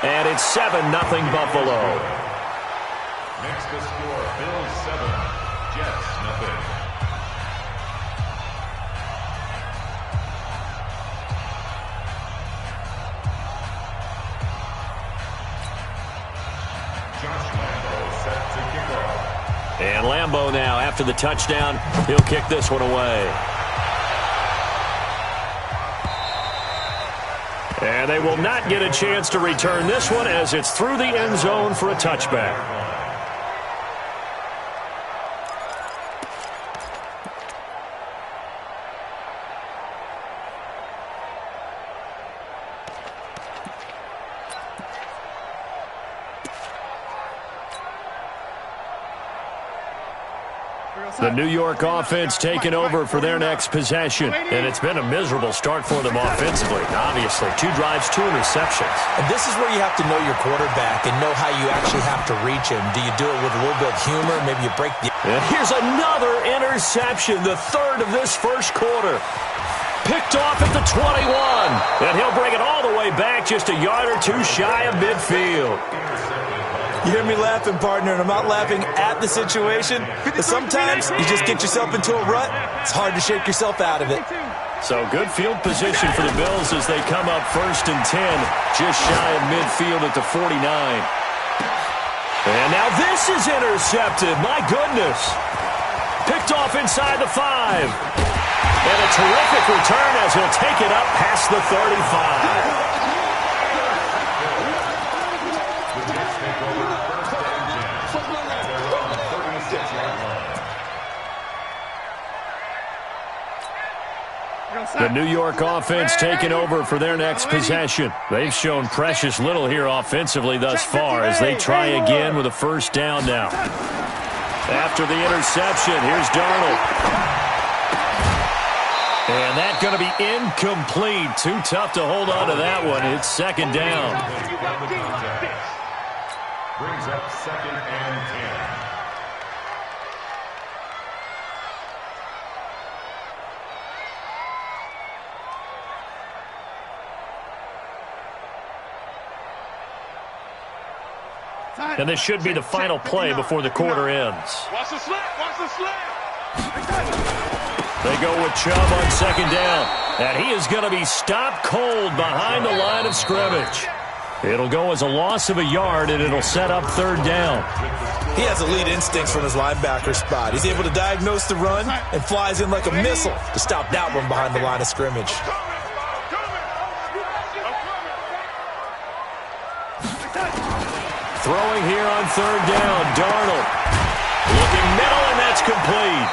And it's 7-0 Buffalo. Next to score, Bills 7, Jets 0. Josh Lambo set to kick off. And Lambo now, after the touchdown, he'll kick this one away. And they will not get a chance to return this one as it's through the end zone for a touchback. The New York offense taking over for their next possession. And it's been a miserable start for them offensively. Obviously, 2 drives, 2 interceptions. And this is where you have to know your quarterback and know how you actually have to reach him. Do you do it with a little bit of humor? Maybe you break the... And here's another interception, the 3rd of this first quarter. Picked off at the 21. And he'll bring it all the way back just a yard or 2 shy of midfield. You hear me laughing, partner, and I'm not laughing at the situation. But sometimes you just get yourself into a rut. It's hard to shake yourself out of it. So good field position for the Bills as they come up 1st and 10, just shy of midfield at the 49. And now this is intercepted. My goodness. Picked off inside the 5. And a terrific return as he'll take it up past the 35. The New York offense taking over for their next possession. They've shown precious little here offensively thus far as they try again with a 1st down now. After the interception, here's Darnold. And that's going to be incomplete. Too tough to hold on to that one. It's 2nd down. Brings up 2nd and 10. And this should be the final play before the quarter ends. Watch the slip. Watch the slip. They go with Chubb on 2nd down. And he is going to be stopped cold behind the line of scrimmage. It'll go as a loss of a yard, and it'll set up 3rd down. He has elite instincts from his linebacker spot. He's able to diagnose the run and flies in like a missile to stop that one behind the line of scrimmage. Throwing here on 3rd down, Darnold. Looking middle, and that's complete.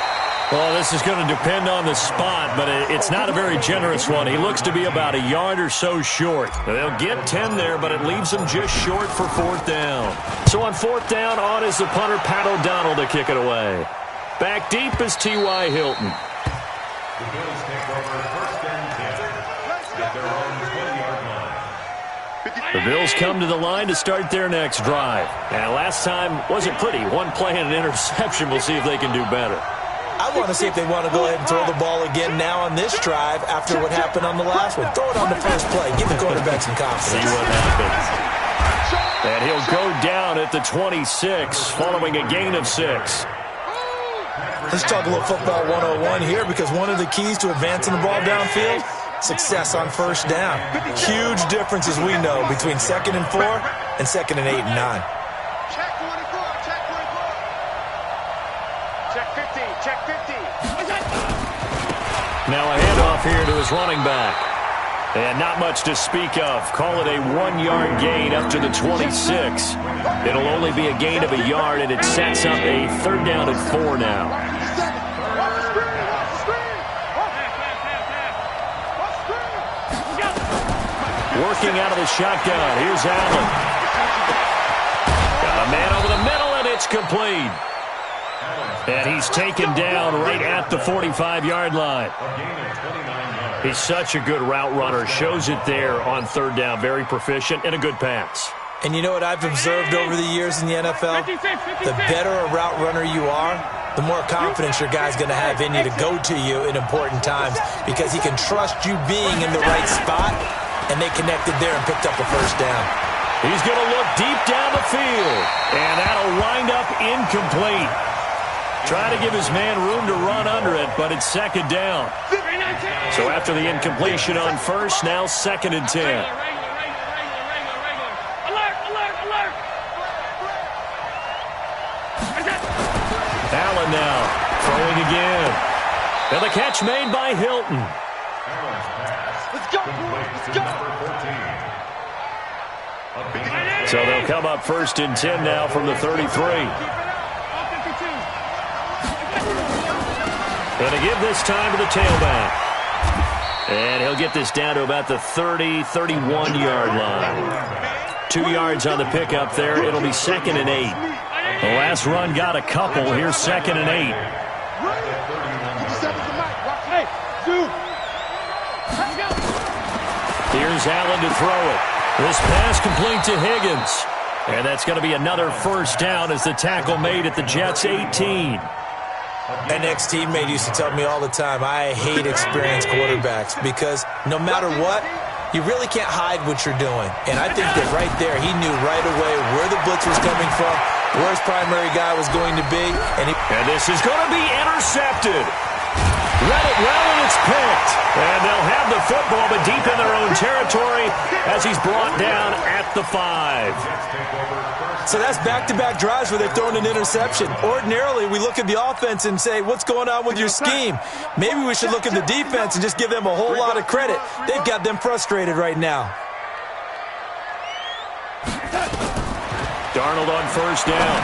Well, this is going to depend on the spot, but it's not a very generous one. He looks to be about a yard or so short. They'll get 10 there, but it leaves them just short for 4th down. So on 4th down, on is the punter, Pat O'Donnell, to kick it away. Back deep is T.Y. Hilton. The Bills take over 1st and 10 at their own 20-yard line. The Bills come to the line to start their next drive. And last time wasn't pretty. 1 play and an interception. We'll see if they can do better. I want to see if they want to go ahead and throw the ball again now on this drive after what happened on the last one. Throw it on the first play. Give the quarterback some confidence. See what happens. And he'll go down at the 26 following a gain of 6. Let's talk a little football 101 here, because one of the keys to advancing the ball downfield, success on 1st down. Huge difference, as we know, between 2nd and 4 and 2nd and 8 and 9. Check 44. Check 44. Check 50. Check 50. Now a handoff here to his running back. And not much to speak of. Call it a 1-yard gain up to the 26. It'll only be a gain of a yard, and it sets up a 3rd down at 4 now. Working out of the shotgun. Here's Allen. Got a man over the middle, and it's complete. And he's taken down right at the 45-yard line. He's such a good route runner. Shows it there on 3rd down. Very proficient and a good pass. And you know what I've observed over the years in the NFL? The better a route runner you are, the more confidence your guy's going to have in you to go to you in important times, because he can trust you being in the right spot, and they connected there and picked up a 1st down. He's going to look deep down the field, and that'll wind up incomplete. Trying to give his man room to run under it, but it's second down. So after the incompletion on first, now 2nd and 10. Allen now throwing again. And the catch made by Hilton. Let's go. Let's go. So they'll come up 1st and 10 now from the 33. Going to give this time to the tailback. And he'll get this down to about the 30, 31-yard line. 2 yards on the pickup there. It'll be 2nd and 8. The last run got a couple. Here's 2nd and 8. Here's Allen to throw it. This pass complete to Higgins. And that's going to be another first down as the tackle made at the Jets' 18. An ex-teammate used to tell me all the time, I hate experienced quarterbacks because no matter what, you really can't hide what you're doing. And I think that right there, he knew right away where the blitz was coming from, where his primary guy was going to be. And this is going to be intercepted. Read it well, and it's picked. And they'll have the football, but deep in their own territory as he's brought down at the 5. So that's back-to-back drives where they've thrown an interception. Ordinarily, we look at the offense and say, what's going on with your scheme? Maybe we should look at the defense and just give them a whole lot of credit. They've got them frustrated right now. Darnold on first down.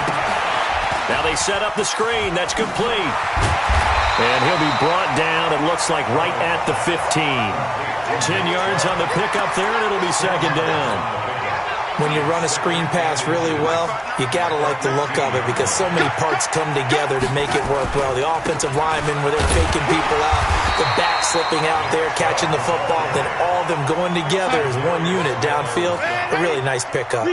Now they set up the screen. That's complete. And he'll be brought down, it looks like, right at the 15. 10 yards on the pickup there, and it'll be 2nd down. When you run a screen pass really well, you got to like the look of it because so many parts come together to make it work well. The offensive linemen, where they're faking people out, the back slipping out there, catching the football, then all of them going together as one unit downfield. A really nice pickup.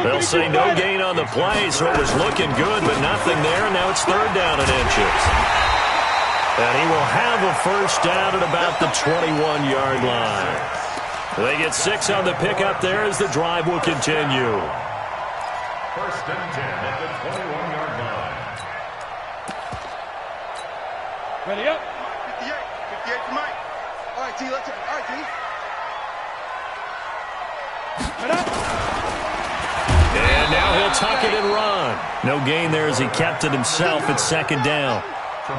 They'll say no gain on the play, so it was looking good, but nothing there, and now it's 3rd down and inches. And he will have a first down at about the 21-yard line. They get 6 on the pickup there as the drive will continue. 1st and 10 at the 21-yard line. Ready up. 58. 58 to Mike. All right, T, let's go. All right, T. And now he'll tuck it and run. No gain there as he kept it himself. It's 2nd down. Good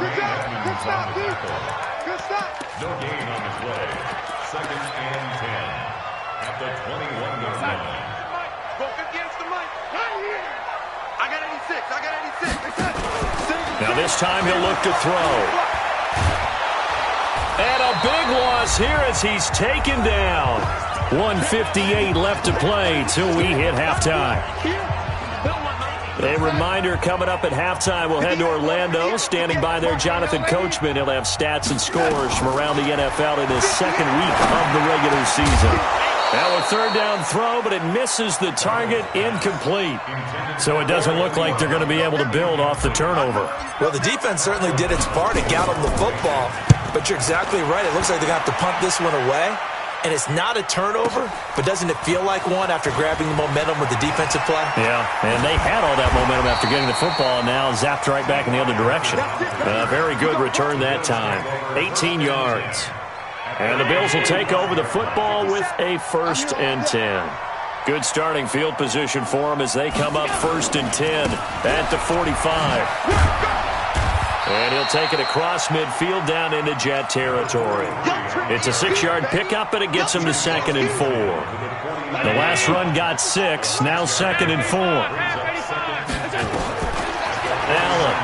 stop, D. Good stop. No gain on the play. 2nd and 10 at the 21-yard line. Go 50 inch to Mike. Right here. I got 86. I got 86. Now this time he'll look to throw. And a big loss here as he's taken down. 1:58 left to play till we hit halftime. A reminder coming up at halftime, we'll head to Orlando. Standing by there, Jonathan Coachman. He'll have stats and scores from around the NFL in his 2nd week of the regular season. Now a 3rd down throw, but it misses the target, incomplete. So it doesn't look like they're going to be able to build off the turnover. Well, the defense certainly did its part to gather the football, but you're exactly right. It looks like they're going to have to punt this one away. And it's not a turnover, but doesn't it feel like one after grabbing the momentum with the defensive play? Yeah, and they had all that momentum after getting the football, and now zapped right back in the other direction. Very good return that time. 18 yards. And the Bills will take over the football with a 1st and 10. Good starting field position for them as they come up 1st and 10 at the 45. And he'll take it across midfield down into Jet territory. It's a 6-yard pickup, and it gets him to 2nd and 4. The last run got 6, now 2nd and 4. Allen.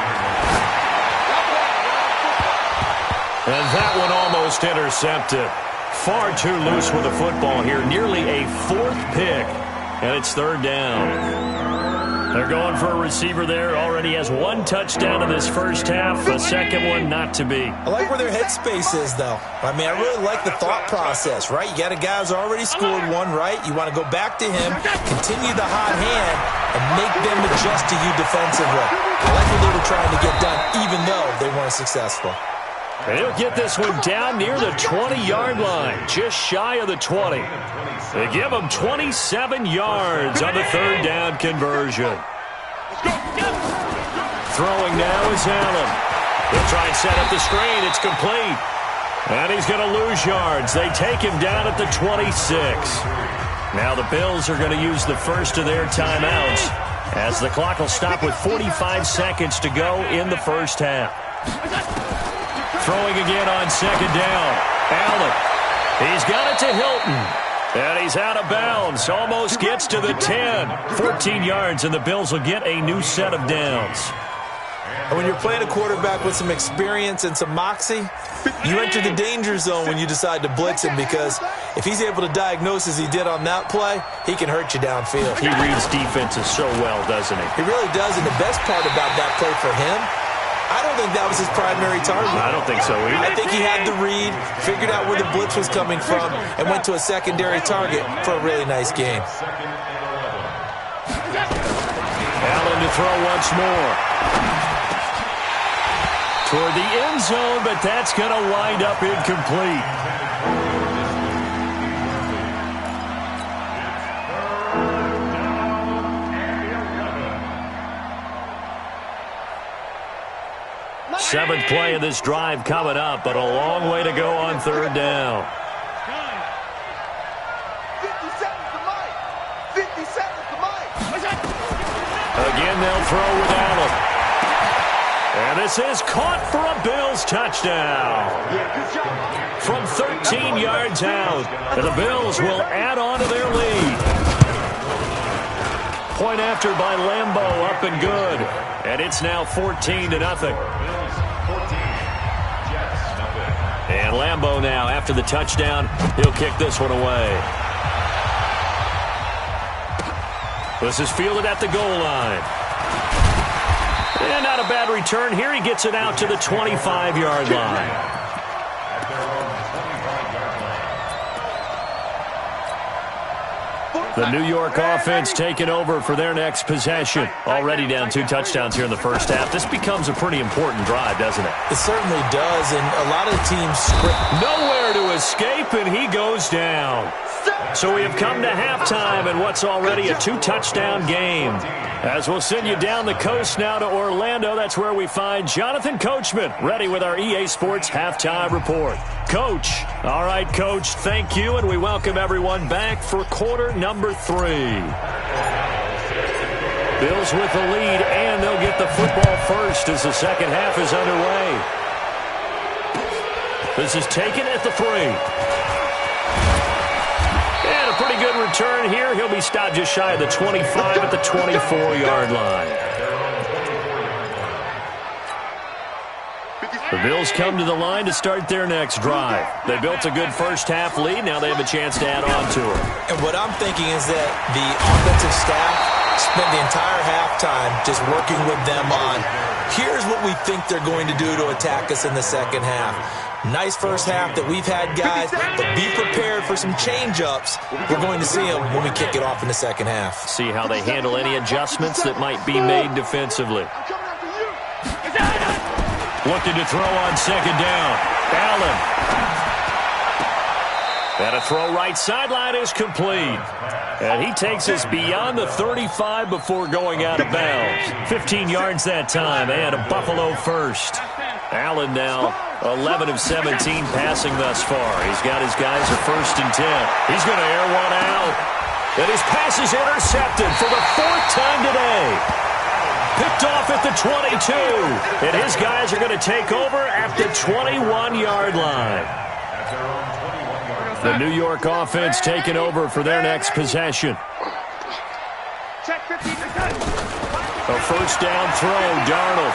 And that one almost intercepted. Far too loose with the football here. Nearly a 4th pick, and it's 3rd down. They're going for a receiver there. Already has 1 touchdown in this first half. A 2nd one not to be. I like where their headspace is, though. I mean, I really like the thought process, right? You got a guy who's already scored 1, right? You want to go back to him, continue the hot hand, and make them adjust to you defensively. I like what they were trying to get done, even though they weren't successful. And he'll get this one down near the 20-yard line, just shy of the 20. They give him 27 yards on the third down conversion. Throwing now is Allen. He'll try and set up the screen. It's complete. And he's going to lose yards. They take him down at the 26. Now the Bills are going to use the first of their timeouts as the clock will stop with 45 seconds to go in the first half. Throwing again on second down. Allen. He's got it to Hilton. And he's out of bounds. Almost gets to the 10. 14 yards, and the Bills will get a new set of downs. And when you're playing a quarterback with some experience and some moxie, you enter the danger zone when you decide to blitz him, because if he's able to diagnose as he did on that play, he can hurt you downfield. He reads defenses so well, doesn't he? He really does, and the best part about that play for him, I don't think that was his primary target. I don't think so either. I think he had the read, figured out where the blitz was coming from, and went to a secondary target for a really nice game. Allen to throw once more. Toward the end zone, but that's going to wind up incomplete. Seventh play of this drive coming up, but a long way to go on third down. 50 seconds to Mike. 50 seconds to Mike. Again, they'll throw with Allen. And this is caught for a Bills touchdown. From 13 yards out, and the Bills will add on to their lead. Point after by Lambeau, up and good. And it's now 14-0. And Lambeau now, after the touchdown, he'll kick this one away. This is fielded at the goal line. And not a bad return here. He gets it out to the 25-yard line. The New York offense taking over for their next possession. Already down 2 touchdowns here in the first half. This becomes a pretty important drive, doesn't it? It certainly does, and a lot of teams script. Nowhere to escape, and he goes down. So we have come to halftime in what's already a 2-touchdown game. As we'll send you down the coast now to Orlando, that's where we find Jonathan Coachman, ready with our EA Sports Halftime Report. Coach. All right, Coach, thank you, and we welcome everyone back for quarter number 3. Bills with the lead, and they'll get the football first as the second half is underway. This is taken at the 3. And a pretty good return here. He'll be stopped just shy of the 25 at the 24-yard line. The Bills come to the line to start their next drive. They built a good first-half lead. Now they have a chance to add on to it. And what I'm thinking is that the offensive staff spent the entire halftime just working with them on, here's what we think they're going to do to attack us in the second half. Nice first half that we've had, guys, but be prepared for some change-ups. We're going to see them when we kick it off in the second half. See how they handle any adjustments that might be made defensively. Looking to throw on second down. Allen. And a throw right sideline is complete. And he takes us beyond the 35 before going out of bounds. 15 yards that time, and a Buffalo first. Allen now 11 of 17 passing thus far. He's got his guys at 1st and 10. He's going to air one out. And his pass is intercepted for the 4th time today. Picked off at the 22. And his guys are going to take over at the 21-yard line. The New York offense taking over for their next possession. A first down throw, Darnold.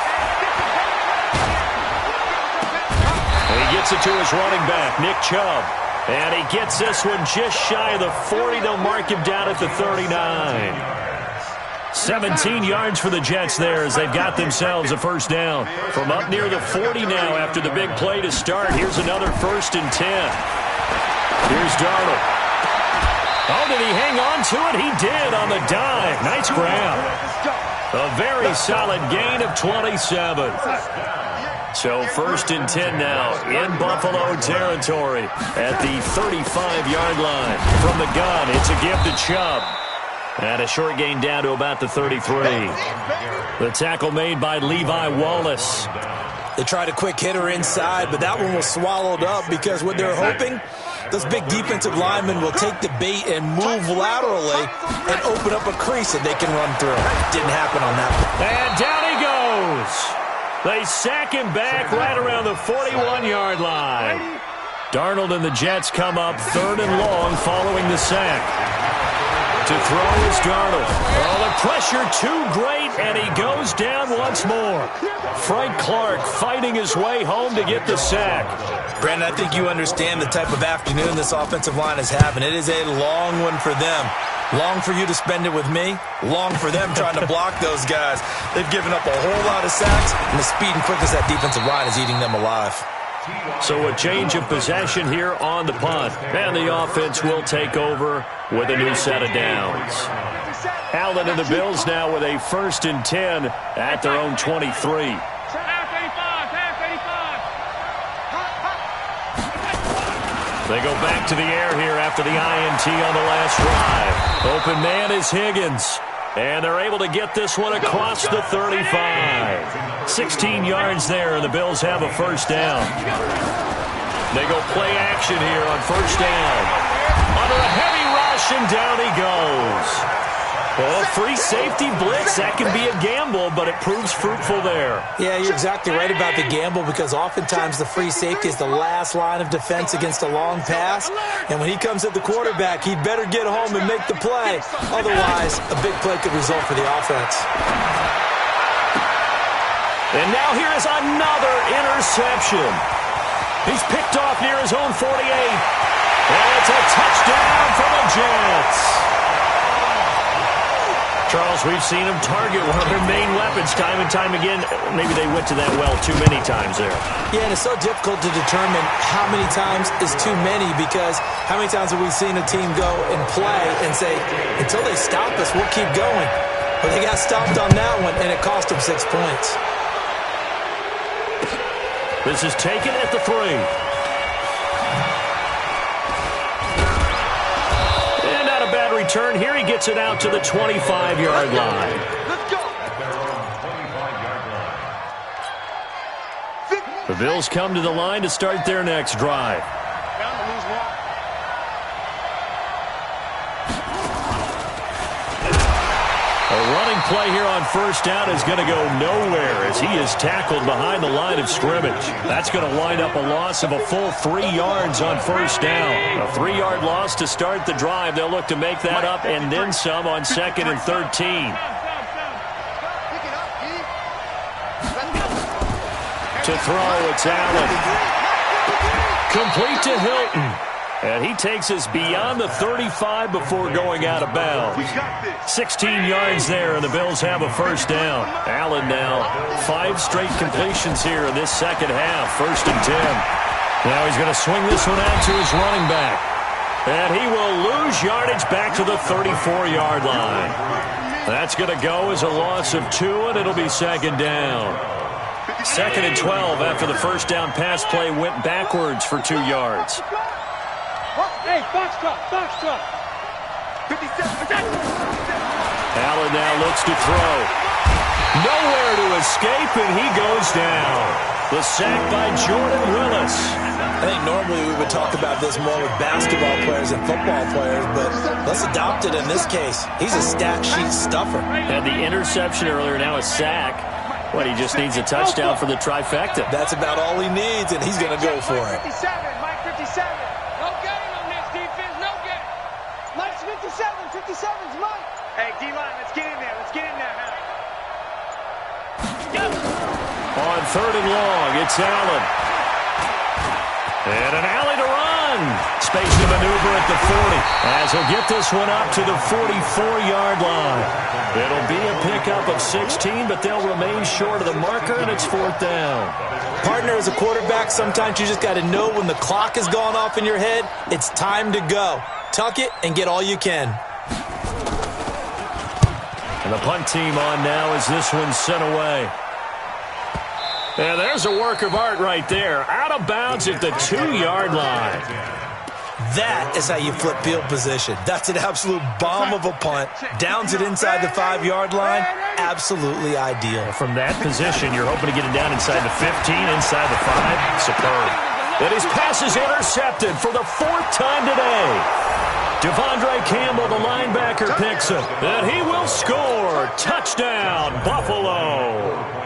And he gets it to his running back, Nick Chubb. And he gets this one just shy of the 40. They'll mark him down at the 39. 17 yards for the Jets there as they've got themselves a first down. From up near the 40 now after the big play to start. Here's another 1st and 10. Here's Darnold. Oh, did he hang on to it? He did on the dive. Nice grab. A very solid gain of 27. So 1st and 10 now in Buffalo territory at the 35-yard line. From the gun, it's a give to Chubb. And a short gain down to about the 33. The tackle made by Levi Wallace. They tried a quick hitter inside, but that one was swallowed up because what they're hoping, those big defensive linemen will take the bait and move laterally and open up a crease that they can run through. Didn't happen on that one. And down he goes. They sack him back right around the 41-yard line. Darnold and the Jets come up 3rd and long following the sack. To throw is Darnold. Oh, the pressure too great, and he goes down once more. Frank Clark fighting his way home to get the sack. Brandon, I think you understand the type of afternoon this offensive line is having. It is a long one for them. Long for you to spend it with me. Long for them trying to block those guys. They've given up a whole lot of sacks, and the speed and quickness that defensive line is eating them alive. So a change of possession here on the punt. And the offense will take over with a new set of downs. Allen and the Bills now with a 1st and 10 at their own 23. They go back to the air here after the INT on the last drive. Open man is Higgins. And they're able to get this one across the 35. 16 yards there, and the Bills have a 1st down. They go play action here on 1st down. Under a heavy rush, and down he goes. Well, free safety blitz, that can be a gamble, but it proves fruitful there. Yeah, you're exactly right about the gamble because oftentimes the free safety is the last line of defense against a long pass. And when he comes at the quarterback, he'd better get home and make the play. Otherwise, a big play could result for the offense. And now here is another interception. He's picked off near his own 48. And it's a touchdown for the Jets. Charles, we've seen them target one of their main weapons time and time again. Maybe they went to that well too many times there. Yeah, and it's so difficult to determine how many times is too many because how many times have we seen a team go and play and say, until they stop us, we'll keep going. But they got stopped on that one, and it cost them 6 points. This is taken at the 3. Return here, he gets it out to the 25-yard line. Let's go. The Bills come to the line to start their next drive. A running play here on 1st down is going to go nowhere as he is tackled behind the line of scrimmage. That's going to wind up a loss of a full 3 yards on 1st down. A 3-yard loss to start the drive. They'll look to make that up and then some on 2nd and 13. To throw, it's Allen. Complete to Hilton. And he takes us beyond the 35 before going out of bounds. 16 yards there, and the Bills have a 1st down. Allen now 5 straight completions here in this second half. 1st and 10. Now he's going to swing this one out to his running back. And he will lose yardage back to the 34-yard line. That's going to go as a loss of 2, and it'll be 2nd down. 2nd and 12 after the 1st down pass play went backwards for 2 yards. Hey, box truck, box truck. 57. Allen now looks to throw. Nowhere to escape, and he goes down. The sack by Jordan Willis. I think normally we would talk about this more with basketball players and football players, but let's adopt it in this case. He's a stat sheet stuffer. Had the interception earlier, now a sack. What, he just needs a touchdown for the trifecta. That's about all he needs, and he's going to go for it. 57, Mike 57. No game on this defense, no game. Mike's 57, 57's Mike. Hey, D-line, let's get in there, huh? On 3rd and long, it's Allen. And an alley to run. Space to maneuver at the 40. As he'll get this one up to the 44-yard line. It'll be a pickup of 16, but they'll remain short of the marker, and it's 4th down. Partner, as a quarterback, sometimes you just got to know when the clock has gone off in your head, it's time to go. Tuck it and get all you can. And the punt team on now as this one's sent away. And there's a work of art right there. Out of bounds at the 2-yard line. That is how you flip field position. That's an absolute bomb of a punt. Downs it inside the 5-yard line. Absolutely ideal. From that position, you're hoping to get it down inside the 15, inside the 5. Superb. And his pass is intercepted for the 4th time today. Devondre Campbell, the linebacker, picks it. And he will score. Touchdown, Buffalo.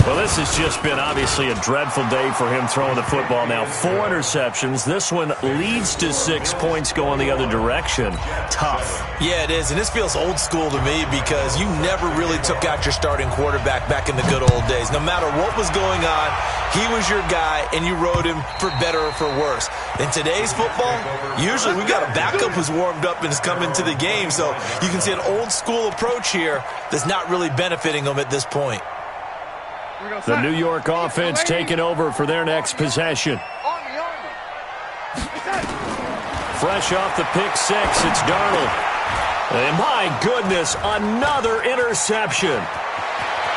Well, this has just been obviously a dreadful day for him throwing the football. Now 4 interceptions. This one leads to 6 points going the other direction. Tough. Yeah, it is. And this feels old school to me because you never really took out your starting quarterback back in the good old days. No matter what was going on, he was your guy, and you rode him for better or for worse. In today's football, usually we got a backup who's warmed up and is coming to the game. So you can see an old school approach here that's not really benefiting them at this point. The New York offense taking over for their next possession. Fresh off the pick 6, it's Darnold. And my goodness, another interception.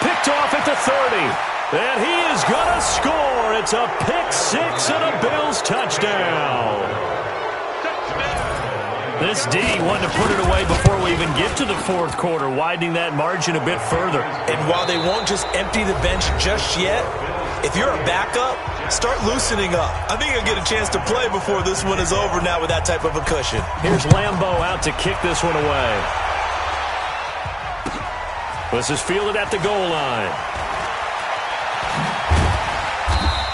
Picked off at the 30. And he is going to score. It's a pick 6 and a Bills touchdown. This D wanted to put it away before we even get to the 4th quarter, widening that margin a bit further. And while they won't just empty the bench just yet, if you're a backup, start loosening up. I think you'll get a chance to play before this one is over now with that type of a cushion. Here's Lambeau out to kick this one away. This is fielded at the goal line.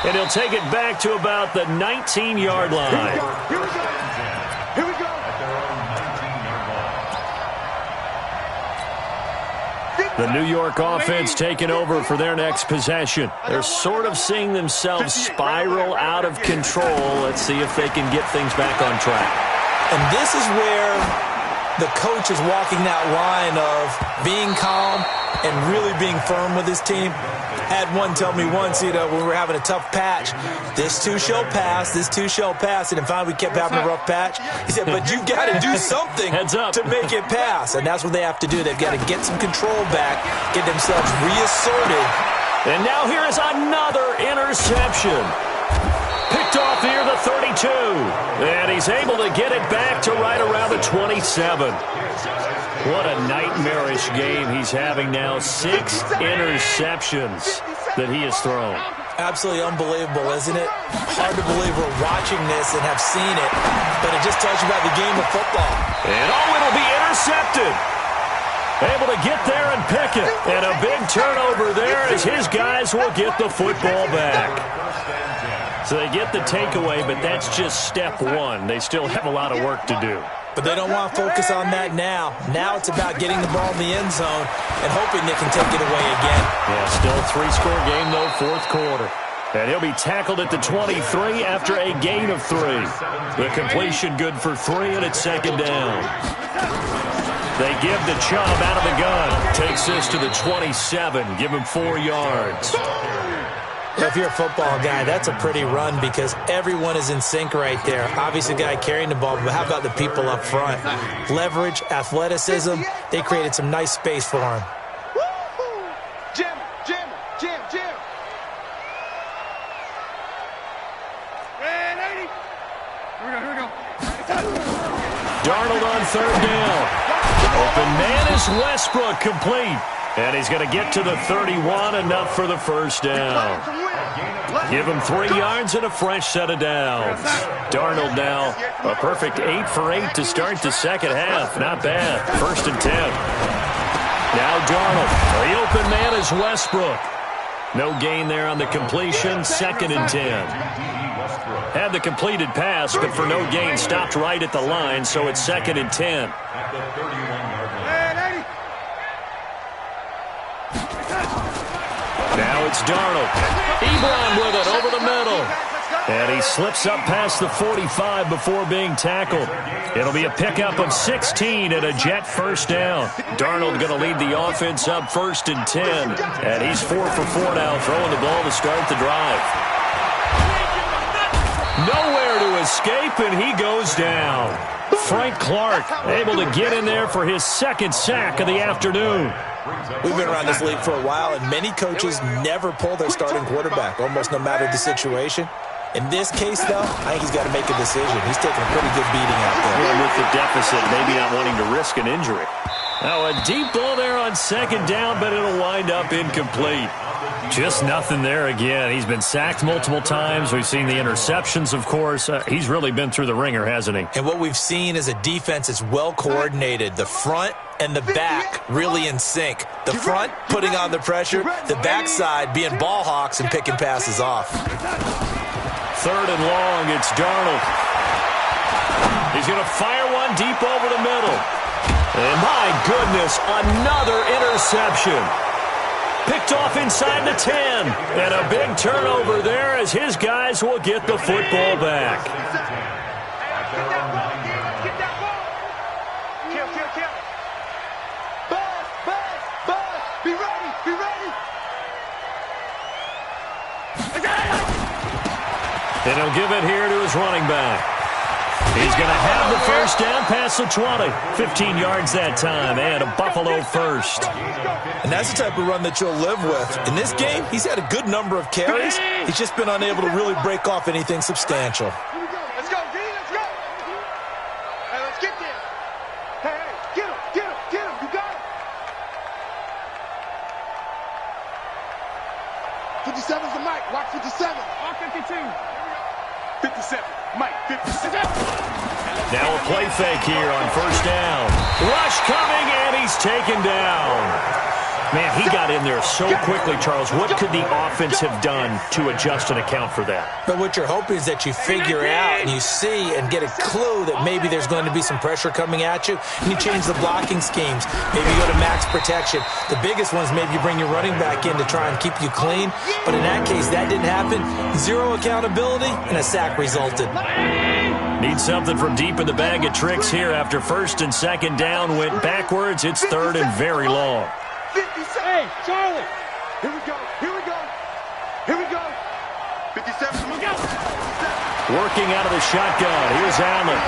And he'll take it back to about the 19-yard line. Here we go. Here we go. The New York offense taking over for their next possession. They're sort of seeing themselves spiral out of control. Let's see if they can get things back on track. And this is where the coach is walking that line of being calm and really being firm with his team. Had one tell me once, when we were having a tough patch, this too shall pass, this too shall pass, and then finally we kept having a rough patch. He said, but you got to do something to make it pass, and that's what they have to do. They've got to get some control back, get themselves reasserted. And now here is another interception. Picked off near the 32, and he's able to get it back to right around the 27. What a nightmarish game he's having now. 6 interceptions that he has thrown. Absolutely unbelievable, isn't it? Hard to believe we're watching this and have seen it, but it just tells you about the game of football. And it'll be intercepted. Able to get there and pick it. And a big turnover there as his guys will get the football back. So they get the takeaway, but that's just step 1. They still have a lot of work to do. But they don't want to focus on that now. Now it's about getting the ball in the end zone and hoping they can take it away again. Yeah, still a 3-score game, though, 4th quarter. And he'll be tackled at the 23 after a gain of 3. The completion good for 3, and it's 2nd down. They give the Chubb out of the gun. Takes this to the 27. Give him 4 yards. If you're a football guy, that's a pretty run because everyone is in sync right there. Obviously, the guy carrying the ball, but how about the people up front? Leverage, athleticism, they created some nice space for him. Jim, Jim, Jim, Jim. Ready? Here we go. Darnold on 3rd down. Open man is Westbrook, complete. And he's going to get to the 31, enough for the 1st down. Give him 3 yards and a fresh set of downs. Darnold now a perfect 8 for 8 to start the 2nd half. Not bad. 1st and 10. Now Darnold. The open man is Westbrook. No gain there on the completion. 2nd and 10. Had the completed pass, but for no gain, stopped right at the line, so it's 2nd and 10. Now it's Darnold. Ebron with it over the middle. And he slips up past the 45 before being tackled. It'll be a pickup of 16 and a Jet 1st down. Darnold going to lead the offense up 1st and 10. And he's 4 for 4 now, throwing the ball to start the drive. Nowhere to escape, and he goes down. Frank Clark able to get in there for his second sack of the afternoon. We've been around this league for a while, and many coaches never pull their starting quarterback, almost no matter the situation. In this case, though, I think he's got to make a decision. He's taking a pretty good beating out there. Well, with the deficit, maybe not wanting to risk an injury. Now, a deep ball there on second down, but it'll wind up incomplete. Just nothing there again. He's been sacked multiple times. We've seen the interceptions, of course. He's really been through the ringer, hasn't he? And what we've seen is a defense that's well coordinated. The front and the back really in sync. The front putting on the pressure, the backside being ball hawks and picking passes off. Third and long, it's Darnold. He's going to fire one deep over the middle. And my goodness, another interception. Picked off inside the 10. And a big turnover there as his guys will get the football back. Be ready, be ready. And he'll give it here to his running back. He's going to have the first down past the 20. 15 yards that time, and a Buffalo first. And that's the type of run that you'll live with. In this game, he's had a good number of carries. He's just been unable to really break off anything substantial. Here we go. Let's go, D. Let's go. Hey, let's get there. Hey, get him, get him, get him. You got him. 57's the mic. Watch 57. On 52. 57. Mike, 57. Now a play fake here on first down. Rush coming, and he's taken down. Man, he got in there so quickly, Charles. What could the offense have done to adjust and account for that? But what you're hoping is that you figure out and you see and get a clue that maybe there's going to be some pressure coming at you, and you change the blocking schemes. Maybe you go to max protection. The biggest one is maybe you bring your running back in to try and keep you clean. But in that case, that didn't happen. Zero accountability, and a sack resulted. Need something from deep in the bag of tricks here after first and second down went backwards. It's third and very long. 57. Hey, Charlie. Here we go. Here we go. Here we go. 57. Look out. Working out of the shotgun. Here's Allen.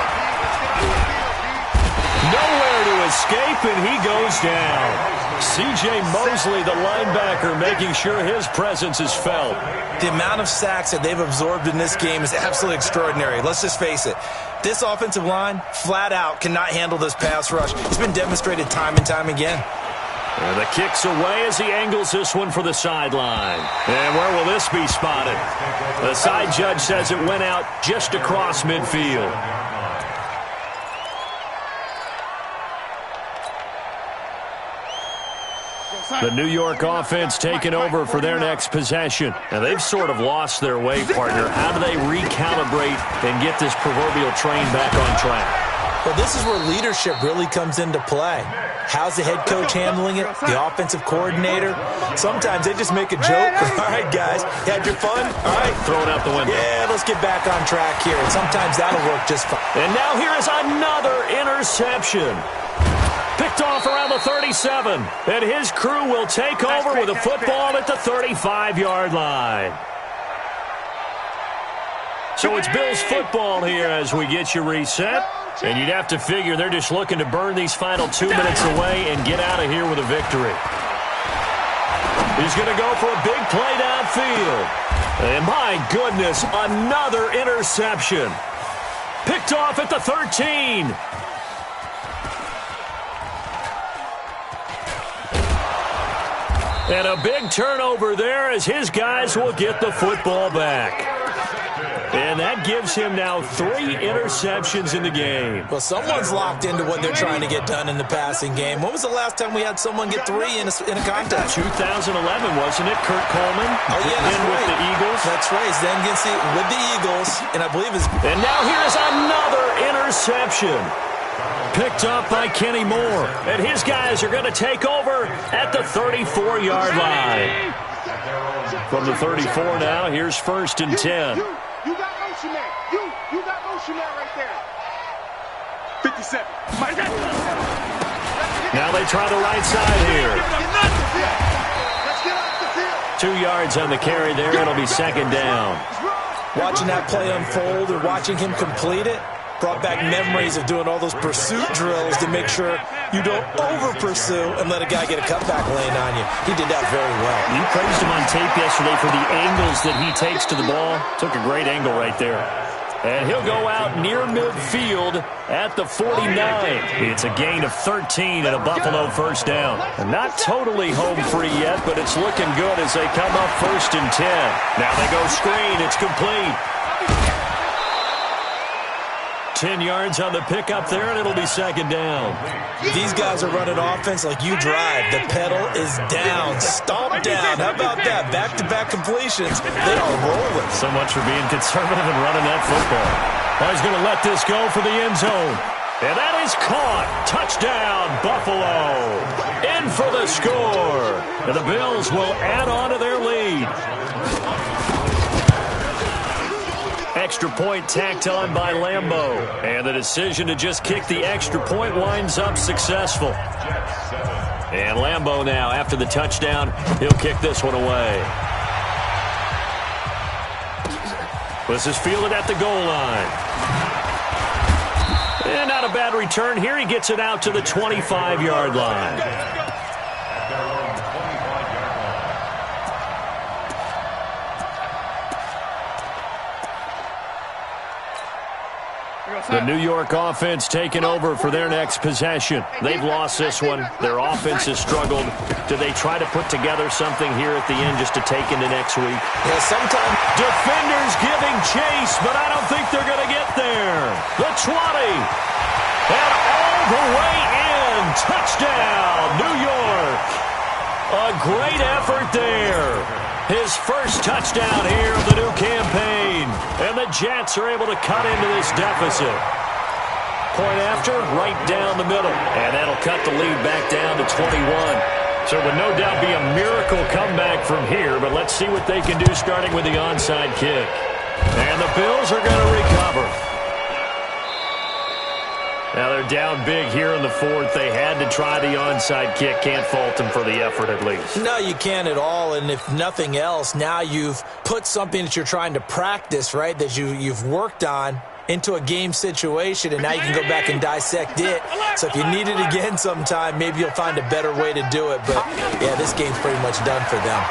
Nowhere to escape, and he goes down. C.J. Mosley, the linebacker, making sure his presence is felt. The amount of sacks that they've absorbed in this game is absolutely extraordinary. Let's just face it. This offensive line, flat out, cannot handle this pass rush. It's been demonstrated time and time again. And the kick's away as he angles this one for the sideline. And where will this be spotted? The side judge says it went out just across midfield. The New York offense taking over for their next possession. Now, they've sort of lost their way, partner. How do they recalibrate and get this proverbial train back on track? Well, this is where leadership really comes into play. How's the head coach handling it? The offensive coordinator? Sometimes they just make a joke. All right, guys, you had your fun? All right. Throw it out the window. Yeah, let's get back on track here. And sometimes that'll work just fine. And now here is another interception. Picked off around the 37. And his crew will take over with a football at the 35-yard line. So it's Bills football here as we get you reset. And you'd have to figure they're just looking to burn these final 2 minutes away and get out of here with a victory. He's going to go for a big play downfield. And my goodness, another interception. Picked off at the 13. And a big turnover there as his guys will get the football back. And that gives him now 3 interceptions in the game. Well, someone's locked into what they're trying to get done in the passing game. When was the last time we had someone get 3 in a contest? 2011, wasn't it? Kurt Coleman. Oh, yeah, that's right. With the Eagles. That's right. He's then with the Eagles, and I believe his... And now here's another interception. Picked up by Kenny Moore. And his guys are going to take over at the 34-yard line. From the 34 now, here's first and 10. You got motion man. You got motion man right there. 57. Now they try the right side here. Let's get off the field. 2 yards on the carry there. It'll be second down. Watching that play unfold or watching him complete it, Brought back memories of doing all those pursuit drills to make sure you don't over-pursue and let a guy get a cutback lane on you. He did that very well. You praised him on tape yesterday for the angles that he takes to the ball. Took a great angle right there. And he'll go out near midfield at the 49. It's a gain of 13 and a Buffalo first down. And not totally home free yet, but it's looking good as they come up 1st and 10. Now they go screen. It's complete. 10 yards on the pickup there, and it'll be 2nd down. These guys are running offense like you drive. The pedal is down. Stomp down. How about that? Back-to-back completions. They are rolling. So much for being conservative and running that football. Now he's going to let this go for the end zone. And that is caught. Touchdown, Buffalo. In for the score. And the Bills will add on to their lead. Extra point tacked on by Lambeau. And the decision to just kick the extra point winds up successful. And Lambeau now, after the touchdown, he'll kick this one away. This is fielded at the goal line. And not a bad return here. He gets it out to the 25-yard line. The New York offense taking over for their next possession. They've lost this one. Their offense has struggled. Do they try to put together something here at the end just to take into next week? Yeah, sometimes. Defenders giving chase, but I don't think they're going to get there. The 20. And all the way in. Touchdown, New York. A great effort there. His first touchdown here of the new campaign. And the Jets are able to cut into this deficit. Point after, right down the middle. And that'll cut the lead back down to 21. So it would no doubt be a miracle comeback from here, but let's see what they can do starting with the onside kick. And the Bills are going to recover. Now they're down big here in the 4th. They had to try the onside kick. Can't fault them for the effort at least. No, you can't at all. And if nothing else, now you've put something that you're trying to practice, right, that you've worked on into a game situation, and now you can go back and dissect it. So if you need it again sometime, maybe you'll find a better way to do it. But, yeah, this game's pretty much done for them.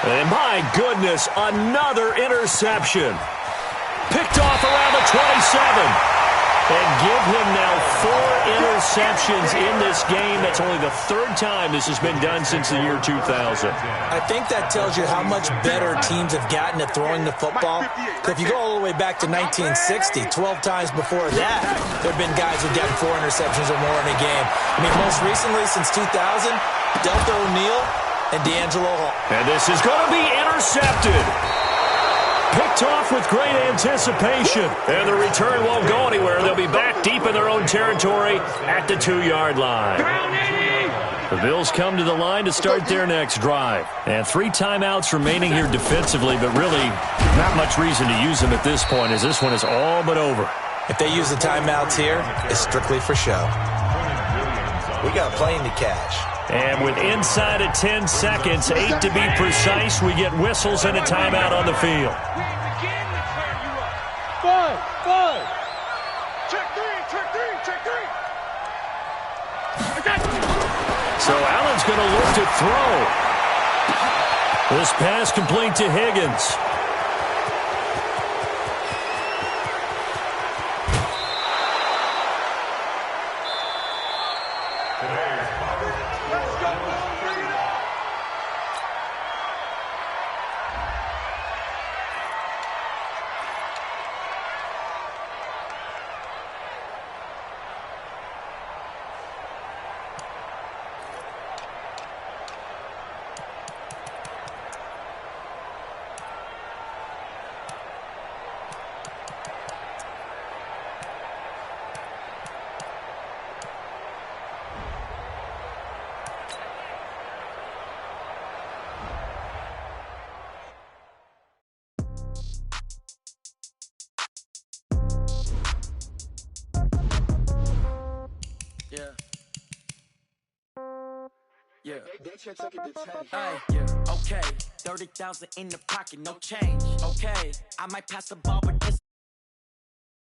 And my goodness, another interception. Picked off around the 27. And give him now 4 interceptions in this game. That's only the 3rd time this has been done since the year 2000. I think that tells you how much better teams have gotten at throwing the football. If you go all the way back to 1960, 12 times before that, there have been guys who've gotten 4 interceptions or more in a game. I mean, most recently since 2000, Delta O'Neal and D'Angelo Hall. And this is going to be intercepted. Picked off with great anticipation. And the return won't go anywhere. They'll be back deep in their own territory at the 2-yard line. The Bills come to the line to start their next drive. And 3 timeouts remaining here defensively, but really not much reason to use them at this point as this one is all but over. If they use the timeouts here, it's strictly for show. We got a plane to catch. And with inside of 10 seconds, 8 to be precise, we get whistles and a timeout on the field. Five. Check three. So Allen's going to look to throw. This pass complete to Higgins. Yeah. Yeah. Okay. 30,000 in the pocket, no change. Okay. I might pass the ball, but